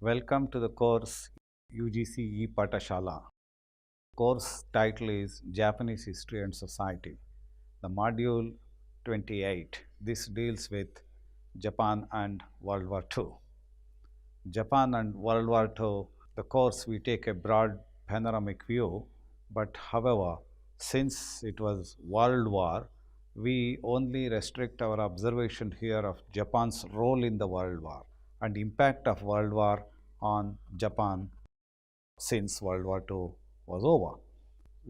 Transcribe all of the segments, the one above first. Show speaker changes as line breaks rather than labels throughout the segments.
Welcome to the course UGC Patashala. Course title is Japanese History and Society. The module 28. This deals with Japan and World War II. Japan and World War II, the course we take a broad panoramic view, but however, since it was World War, we only restrict our observation here of Japan's role in the World War and impact of World War on Japan since World War II was over.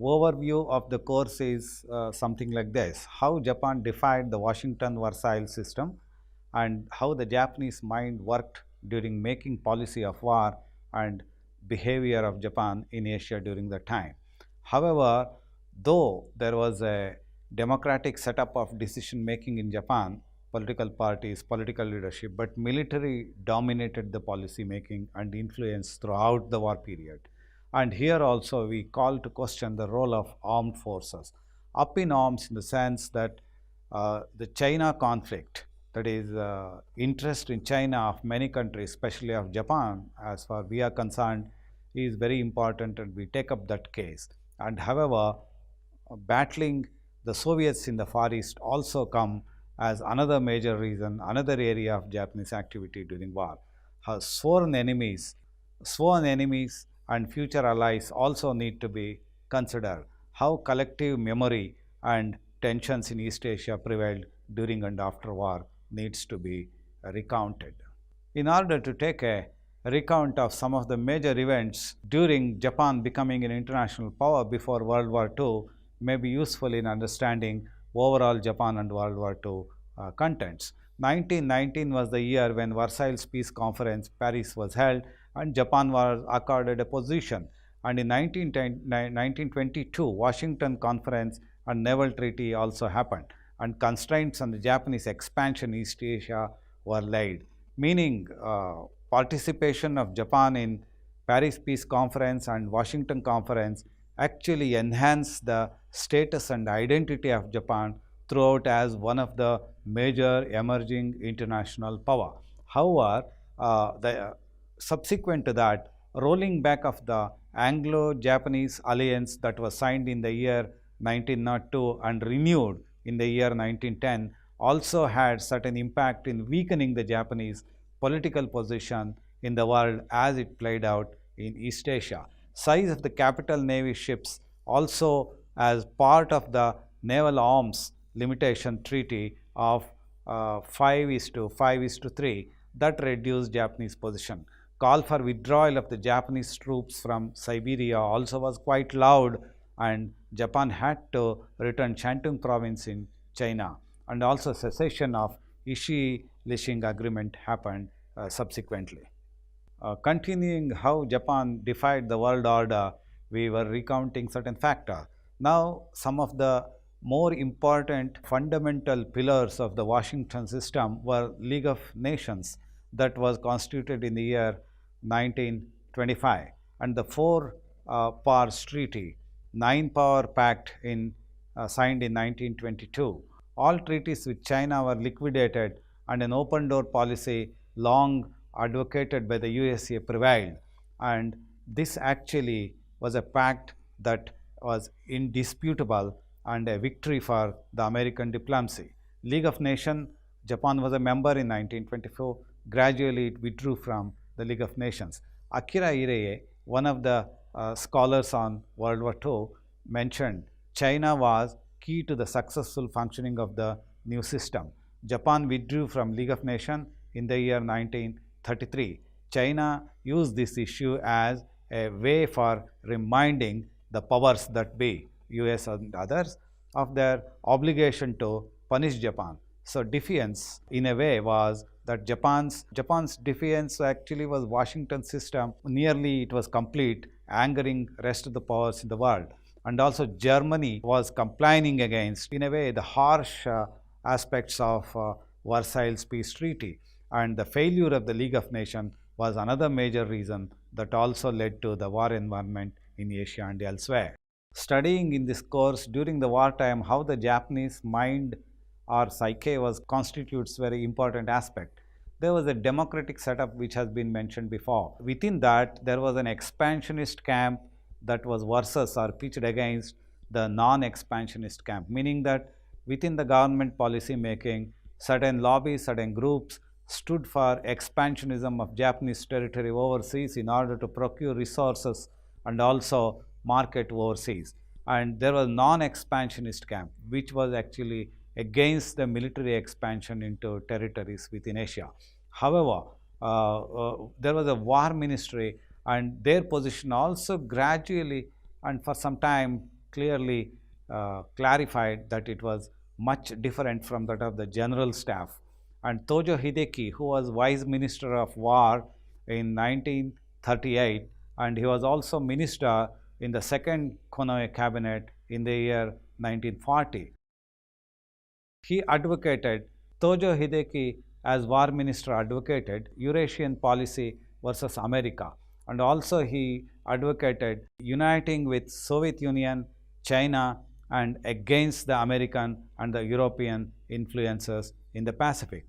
Overview of the course is something like this: how Japan defied the Washington Versailles system and how the Japanese mind worked during making policy of war and behavior of Japan in Asia during the time. However, though there was a democratic setup of decision making in Japan, political parties, political leadership, but military dominated the policy making and influence throughout the war period. And here also we call to question the role of armed forces, up in arms in the sense that the China conflict, that is interest in China of many countries, especially of Japan, as far we are concerned, is very important, and we take up that case. And however, battling the Soviets in the Far East also come as another major reason, another area of Japanese activity during war. Her sworn enemies and future allies also need to be considered. How collective memory and tensions in East Asia prevailed during and after war needs to be recounted. In order to take a recount of some of the major events during Japan becoming an international power before World War II may be useful in understanding overall Japan and World War II contents. 1919 was the year when Versailles Peace Conference, Paris was held, and Japan was accorded a position. And in 1922, Washington Conference and Naval Treaty also happened, and constraints on the Japanese expansion in East Asia were laid, meaning participation of Japan in Paris Peace Conference and Washington Conference actually enhanced the status and identity of Japan throughout as one of the major emerging international power. However, subsequent to that, rolling back of the Anglo-Japanese alliance that was signed in the year 1902 and renewed in the year 1910 also had certain impact in weakening the Japanese political position in the world as it played out in East Asia. Size of the capital navy ships also as part of the naval arms limitation treaty of 5 is to 5 is to 3 that reduced Japanese position. Call for withdrawal of the Japanese troops from Siberia also was quite loud, and Japan had to return Shantung province in China, and also cessation of Ishii-Lishing agreement happened subsequently. Continuing how Japan defied the world order, we were recounting certain factors. Now, some of the more important fundamental pillars of the Washington system were League of Nations that was constituted in the year 1925, and the four powers treaty, nine power pact signed in 1922. All treaties with China were liquidated, and an open door policy long advocated by the USA prevailed, and this actually was a pact that was indisputable and a victory for the American diplomacy. League of Nations, Japan was a member in 1924. Gradually, it withdrew from the League of Nations. Akira Irae, one of the scholars on World War II, mentioned China was key to the successful functioning of the new system. Japan withdrew from League of Nations in the year 1933. China used this issue as a way for reminding the powers that be, US and others, of their obligation to punish Japan. So defiance in a way was that Japan's defiance actually was Washington system. Nearly it was complete, angering rest of the powers in the world. And also Germany was complaining against, in a way, the harsh aspects of Versailles Peace Treaty. And the failure of the League of Nations was another major reason that also led to the war environment in Asia and elsewhere. Studying in this course during the wartime how the Japanese mind or psyche constitutes very important aspect. there was a democratic setup which has been mentioned before. Within that, there was an expansionist camp that was versus or pitched against the non-expansionist camp, meaning that within the government policy making, certain lobbies, certain groups stood for expansionism of Japanese territory overseas in order to procure resources and also market overseas. And there was non-expansionist camp, which was actually against the military expansion into territories within Asia. However, there was a war ministry, and their position also gradually and for some time clearly clarified that it was much different from that of the general staff. And Tojo Hideki, who was Vice Minister of War in 1938, and he was also minister in the second Konoe cabinet in the year 1940. He advocated, Tojo Hideki as war minister advocated Eurasian policy versus America, and also he advocated uniting with Soviet Union, China, and against the American and the European influences in the Pacific.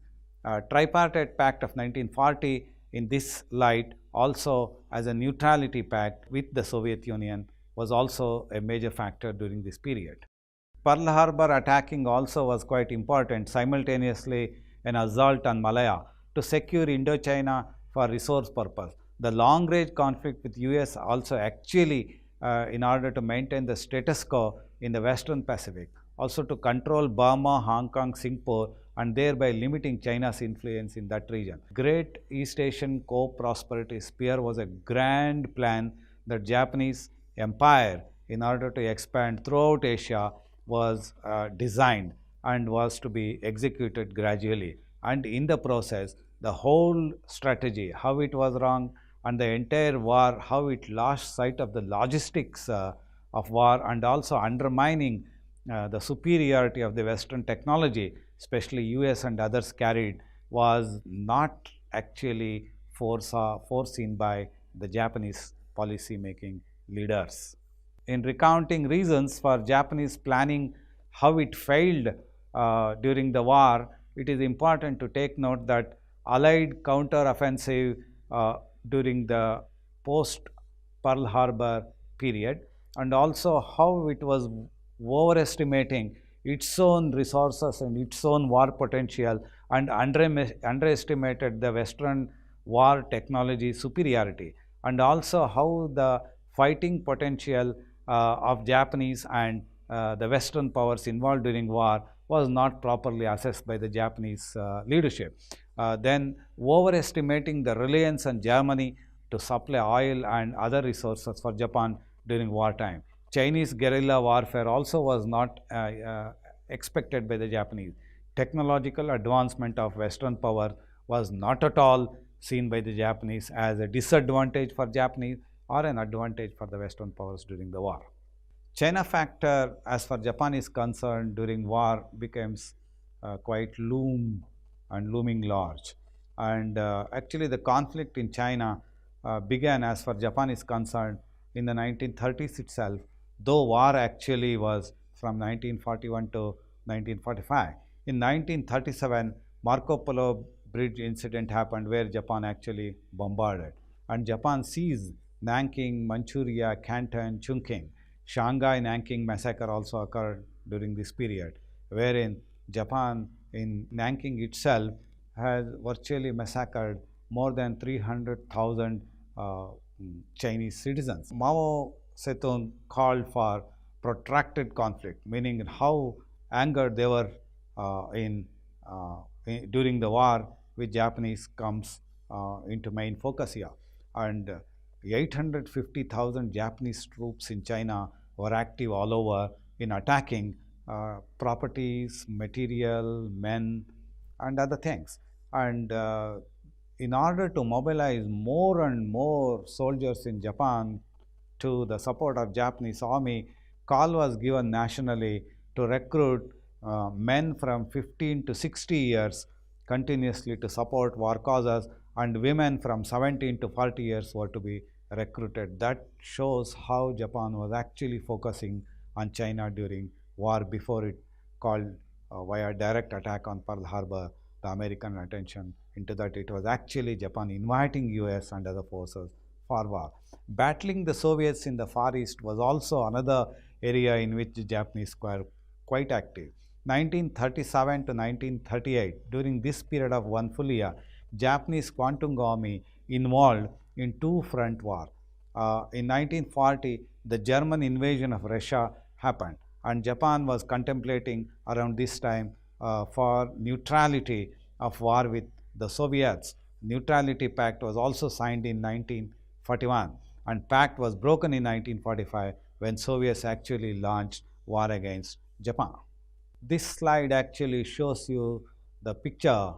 Tripartite Pact of 1940 in this light also as a neutrality pact with the Soviet Union was also a major factor during this period. Pearl Harbor attacking also was quite important, simultaneously an assault on Malaya to secure Indochina for resource purpose. The long range conflict with US also actually in order to maintain the status quo in the Western Pacific, also to control Burma, Hong Kong, Singapore, and thereby limiting China's influence in that region. Great East Asian Co-Prosperity Sphere was a grand plan that Japanese empire in order to expand throughout Asia was designed and was to be executed gradually. And in the process, the whole strategy, how it was wrong, and the entire war, how it lost sight of the logistics of war, and also undermining the superiority of the Western technology, especially US and others carried, was not actually foreseen by the Japanese policy making leaders. In recounting reasons for Japanese planning, how it failed during the war, it is important to take note that Allied counteroffensive during the post Pearl Harbor period, and also how it was overestimating its own resources and its own war potential, and underestimated the Western war technology superiority, and also how the fighting potential of Japanese and the Western powers involved during war was not properly assessed by the Japanese leadership. Then overestimating the reliance on Germany to supply oil and other resources for Japan during wartime. Chinese guerrilla warfare also was not expected by the Japanese. Technological advancement of Western power was not at all seen by the Japanese as a disadvantage for Japanese or an advantage for the Western powers during the war. China factor as far Japan is concerned during war becomes quite looming large. And actually the conflict in China began as far Japan is concerned in the 1930s itself, though war actually was from 1941 to 1945. In 1937, Marco Polo Bridge incident happened where Japan actually bombarded, and Japan seized Nanking, Manchuria, Canton, Chungking. Shanghai Nanking massacre also occurred during this period, wherein Japan in Nanking itself has virtually massacred more than 300,000 Chinese citizens. Mao Zedong called for protracted conflict, meaning how angered they were during the war with Japanese comes into main focus here. And 850,000 Japanese troops in China were active all over in attacking properties, material, men, and other things. And in order to mobilize more and more soldiers in Japan to the support of Japanese army, call was given nationally to recruit men from 15 to 60 years continuously to support war causes, and women from 17 to 40 years were to be recruited. That shows how Japan was actually focusing on China during war before it called via direct attack on Pearl Harbor the American attention into that it was actually Japan inviting US and other forces for war. Battling the Soviets in the Far East was also another area in which the Japanese were quite active. 1937 to 1938, during this period of one full year, Japanese Kwantung Army involved in two front war. In 1940, the German invasion of Russia happened, and Japan was contemplating around this time for neutrality of war with the Soviets. Neutrality Pact was also signed in 1941, and pact was broken in 1945 when Soviets actually launched war against Japan. This slide actually shows you the picture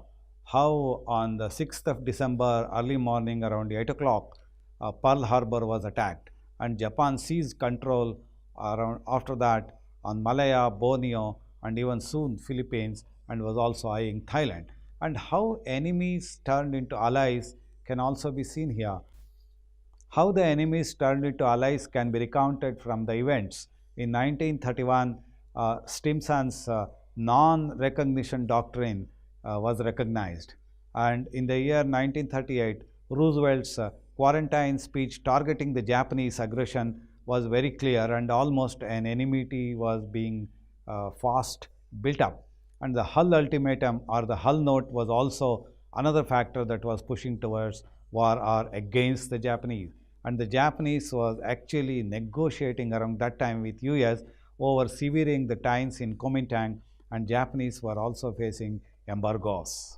how on the 6th of December early morning around 8 o'clock Pearl Harbor was attacked and Japan seized control around after that on Malaya, Borneo and even soon Philippines and was also eyeing Thailand. And how enemies turned into allies can also be seen here. How the enemies turned into allies can be recounted from the events. In 1931, Stimson's non recognition doctrine was recognized. And in the year 1938, Roosevelt's quarantine speech targeting the Japanese aggression was very clear, and almost an enmity was being fast built up. And the Hull ultimatum or the Hull note was also another factor that was pushing towards war or against the Japanese. And the Japanese was actually negotiating around that time with US over severing the ties in Kuomintang, and Japanese were also facing embargoes.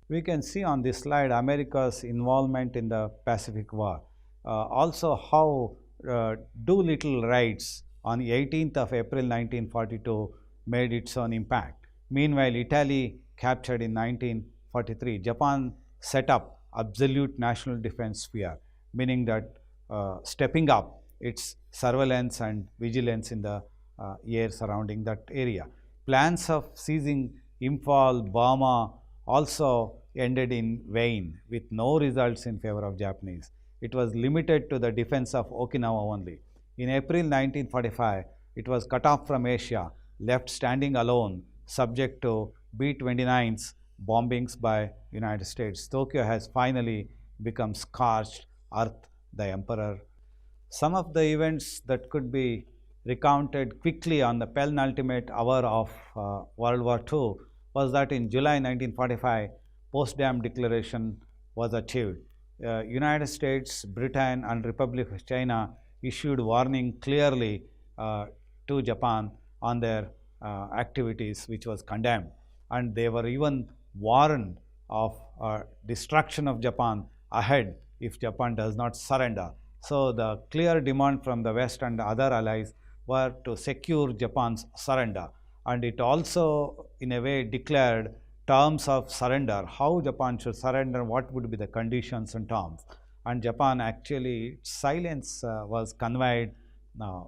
We can see on this slide America's involvement in the Pacific War. Also how Doolittle raids on the 18th of April 1942 made its own impact. Meanwhile, Italy captured in 1943. Japan set up absolute national defense sphere, meaning that stepping up its surveillance and vigilance in the air surrounding that area. Plans of seizing Imphal, Burma also ended in vain with no results in favor of Japanese. It was limited to the defense of Okinawa only. In April 1945, it was cut off from Asia, left standing alone, subject to B-29's bombings by United States. Tokyo has finally become scorched earth, the emperor. Some of the events that could be recounted quickly on the penultimate hour of World War II was that in July 1945, Potsdam Declaration was achieved. United States, Britain and Republic of China issued warning clearly to Japan on their activities, which was condemned. And they were even warned of destruction of Japan ahead if Japan does not surrender. So the clear demand from the West and other allies were to secure Japan's surrender. And it also, in a way, declared terms of surrender, how Japan should surrender, what would be the conditions and terms. And Japan actually, silence was conveyed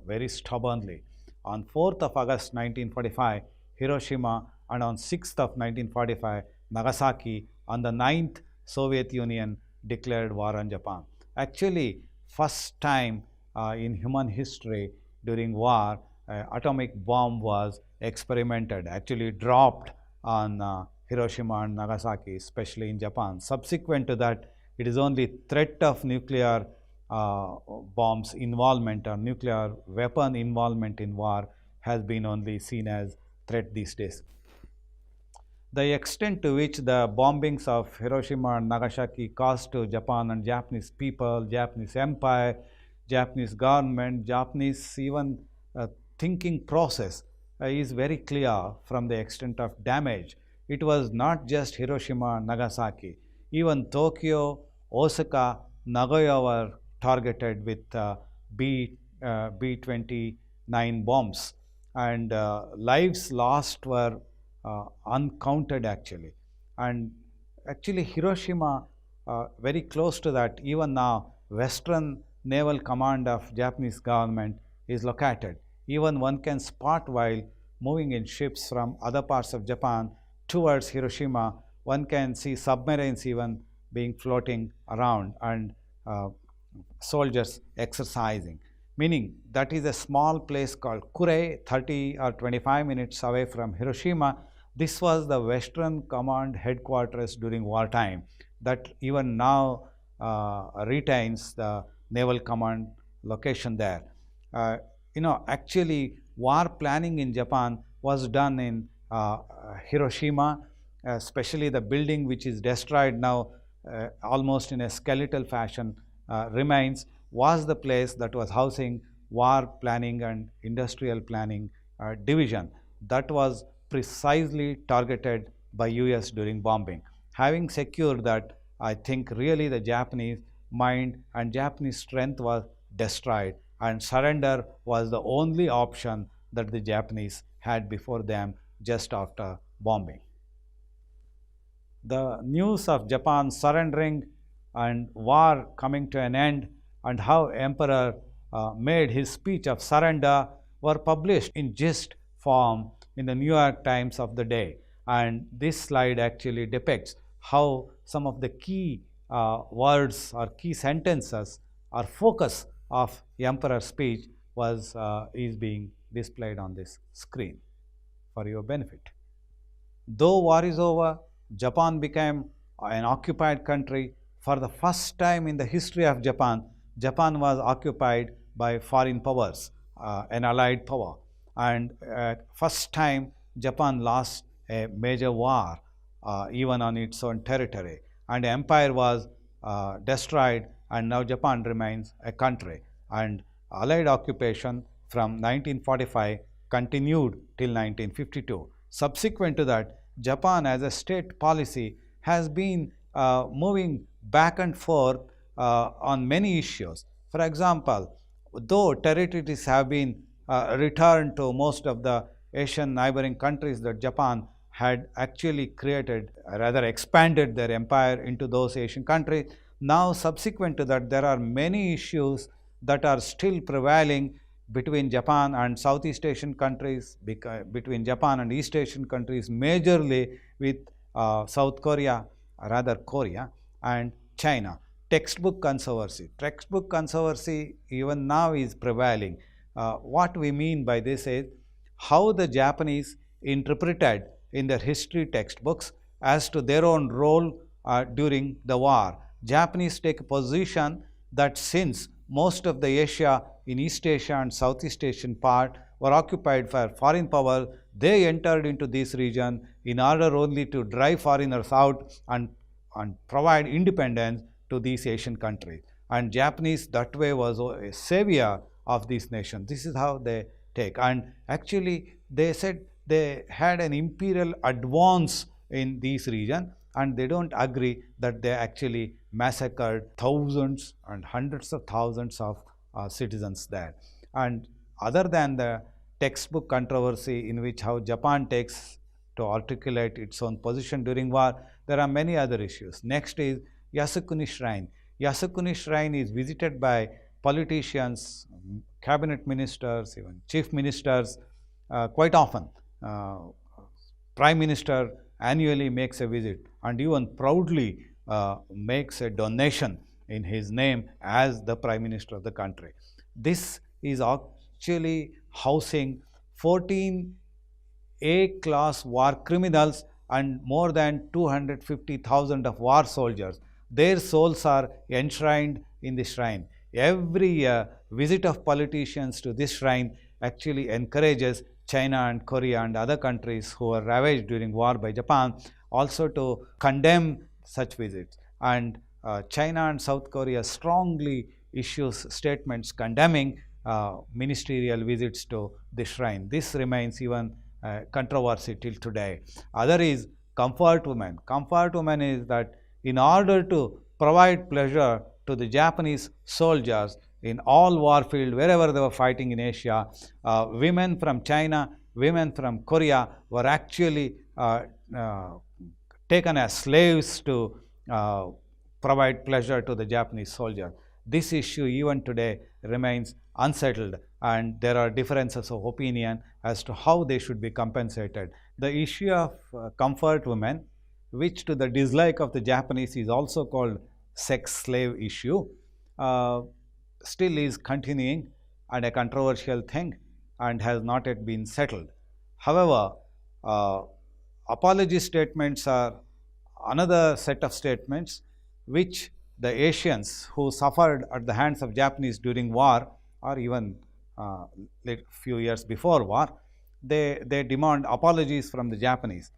very stubbornly. On 4th of August 1945, Hiroshima, and on 6th of 1945, Nagasaki. On the 9th, Soviet Union declared war on Japan. Actually, first time in human history during war, atomic bomb was experimented, actually dropped on Hiroshima and Nagasaki, especially in Japan. Subsequent to that, it is only threat of nuclear bombs involvement or nuclear weapon involvement in war has been only seen as threat these days. The extent to which the bombings of Hiroshima and Nagasaki caused to Japan and Japanese people, Japanese empire, Japanese government, Japanese even thinking process is very clear from the extent of damage. It was not just Hiroshima and Nagasaki. Even Tokyo, Osaka, Nagoya were targeted with B-29 bombs, and lives lost were uncounted actually. And actually Hiroshima, very close to that, even now Western Naval Command of Japanese government is located. Even one can spot while moving in ships from other parts of Japan towards Hiroshima, one can see submarines even being floating around and soldiers exercising. Meaning that is a small place called Kure, 30 or 25 minutes away from Hiroshima. This was the Western Command headquarters during wartime that even now retains the Naval Command location there. Uh, actually, war planning in Japan was done in Hiroshima, especially the building which is destroyed now almost in a skeletal fashion remains, was the place that was housing war planning and industrial planning division that was precisely targeted by US during bombing. Having secured that, I think really the Japanese mind and Japanese strength was destroyed, and surrender was the only option that the Japanese had before them just after bombing. The news of Japan surrendering and war coming to an end, and how Emperor made his speech of surrender, were published in gist form in the New York Times of the day. And this slide actually depicts how some of the key words or key sentences or focus of Emperor's speech is being displayed on this screen for your benefit. Though war is over, Japan became an occupied country. For the first time in the history of Japan, Japan was occupied by foreign powers, an allied power. And first time Japan lost a major war, even on its own territory. And the empire was destroyed, and now Japan remains a country. And allied occupation from 1945 continued till 1952. Subsequent to that, Japan as a state policy has been moving back and forth on many issues. For example, though territories have been returned to most of the Asian neighboring countries that Japan had actually created, rather expanded their empire into those Asian countries, now subsequent to that, there are many issues that are still prevailing between Japan and Southeast Asian countries, between Japan and East Asian countries, majorly with South Korea, rather Korea, and China. Textbook controversy. Textbook controversy even now is prevailing. What we mean by this is how the Japanese interpreted in their history textbooks as to their own role during the war. Japanese take a position that since most of the Asia in East Asia and Southeast Asian part were occupied by foreign power, they entered into this region in order only to drive foreigners out and provide independence to these Asian countries. And Japanese that way was a savior of this nation. This is how they take. And actually they said they had an imperial advance in this region, and they don't agree that they actually massacred thousands and hundreds of thousands of citizens there. And other than the textbook controversy in which how Japan takes to articulate its own position during war, there are many other issues. Next is Yasukuni Shrine. Yasukuni Shrine is visited by politicians, cabinet ministers, even chief ministers quite often. Prime Minister annually makes a visit and even proudly makes a donation in his name as the Prime Minister of the country. This is actually housing 14 A-class war criminals and more than 250,000 of war soldiers. Their souls are enshrined in the shrine. Every year, visit of politicians to this shrine actually encourages China and Korea and other countries who were ravaged during war by Japan also to condemn such visits. And China and South Korea strongly issues statements condemning ministerial visits to the shrine. This remains even controversy till today. Other is comfort women. Comfort women is that in order to provide pleasure to the Japanese soldiers in all war field, wherever they were fighting in Asia, women from China, women from Korea were actually taken as slaves to provide pleasure to the Japanese soldier. This issue even today remains unsettled, and there are differences of opinion as to how they should be compensated. The issue of comfort women, which to the dislike of the Japanese is also called sex slave issue, still is continuing and a controversial thing and has not yet been settled. However, apology statements are another set of statements which the Asians who suffered at the hands of Japanese during war or even few years before war, they demand apologies from the Japanese.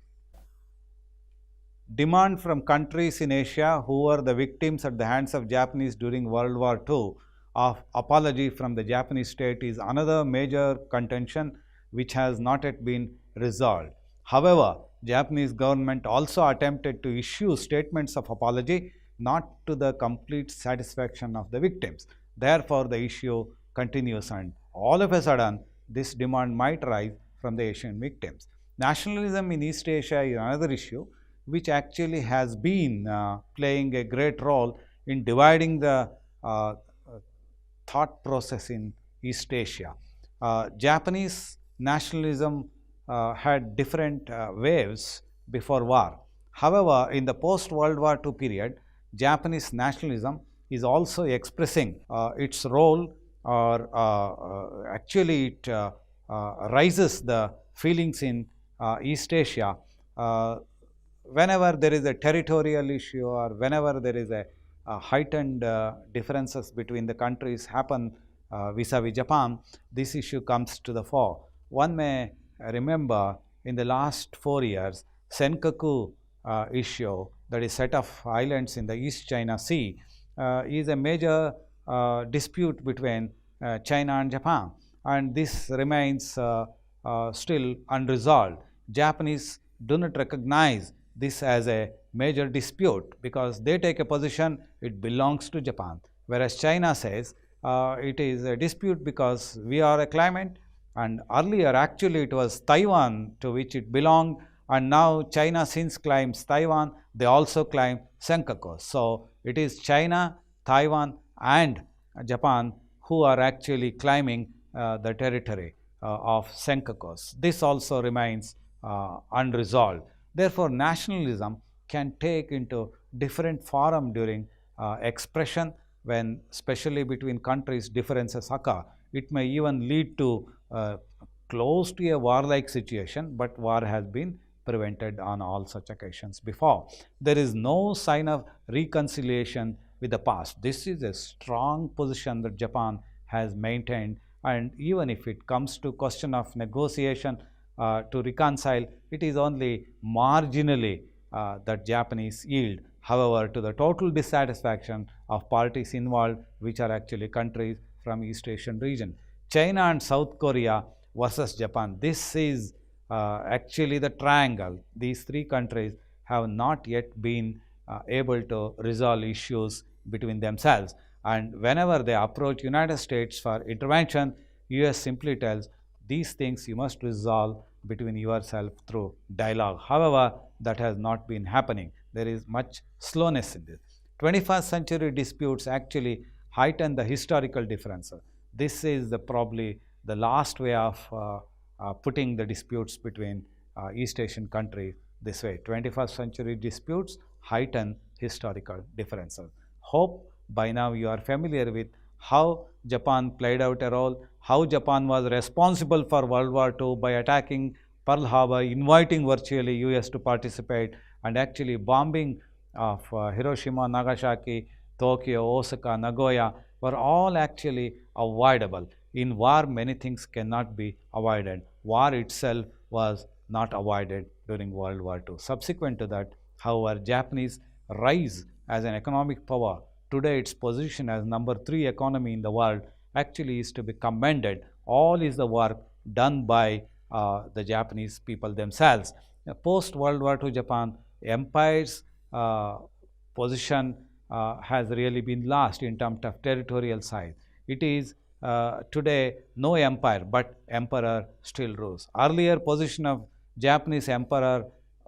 Demand from countries in Asia who were the victims at the hands of Japanese during World War II of apology from the Japanese state is another major contention which has not yet been resolved. However, Japanese government also attempted to issue statements of apology, not to the complete satisfaction of the victims. Therefore, the issue continues, and all of a sudden this demand might rise from the Asian victims. Nationalism in East Asia is another issue which actually has been playing a great role in dividing the thought process in East Asia. Japanese nationalism had different waves before war. However, in the post-World War II period, Japanese nationalism is also expressing its role, or actually it rises the feelings in East Asia whenever there is a territorial issue or whenever there is a heightened differences between the countries happen vis-a-vis Japan, this issue comes to the fore. One may remember in the last 4 years, Senkaku issue, that is set of islands in the East China Sea, is a major dispute between China and Japan, and this remains still unresolved. Japanese do not recognize this as a major dispute because they take a position it belongs to Japan, whereas China says it is a dispute because we are a claimant, and earlier actually it was Taiwan to which it belonged, and now China since claims Taiwan, they also claim Senkaku. So, it is China, Taiwan and Japan who are actually claiming the territory of Senkakus. This also remains unresolved. Therefore, nationalism can take into different form during expression when especially between countries differences occur. It may even lead to close to a warlike situation, but war has been prevented on all such occasions before. There is no sign of reconciliation with the past. This is a strong position that Japan has maintained, and even if it comes to question of negotiation to reconcile, it is only marginally that Japanese yield. However, to the total dissatisfaction of parties involved, which are actually countries from East Asian region. China and South Korea versus Japan. This is actually the triangle. These three countries have not yet been able to resolve issues between themselves. And whenever they approach United States for intervention, US simply tells these things you must resolve between yourself through dialogue. However, that has not been happening. There is much slowness in this. 21st century disputes actually heighten the historical differences. This is probably the last way of putting the disputes between East Asian countries this way. 21st century disputes heighten historical differences. Hope by now you are familiar with how Japan played out a role, how Japan was responsible for World War II by attacking Pearl Harbor, inviting virtually US to participate, and actually bombing of Hiroshima, Nagasaki, Tokyo, Osaka, Nagoya were all actually avoidable. In war, many things cannot be avoided. War itself was not avoided during World War II. Subsequent to that, however, Japanese rise as an economic power. Today, its position as number 3 economy in the world actually is to be commended. All is the work done by the Japanese people themselves. Post World War II Japan, empire's position has really been lost in terms of territorial size. It is today no empire, but emperor still rules. Earlier position of Japanese emperor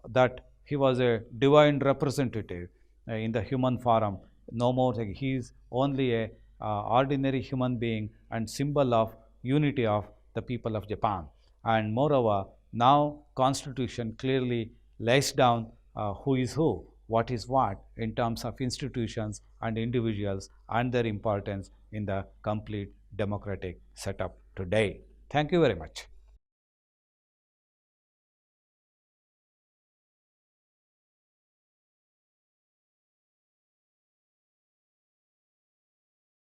that he was a divine representative in the human form. No more, he is only a ordinary human being and symbol of unity of the people of Japan. And moreover, now constitution clearly lays down who is who, what is what in terms of institutions and individuals and their importance in the complete democratic setup today. Thank you very much.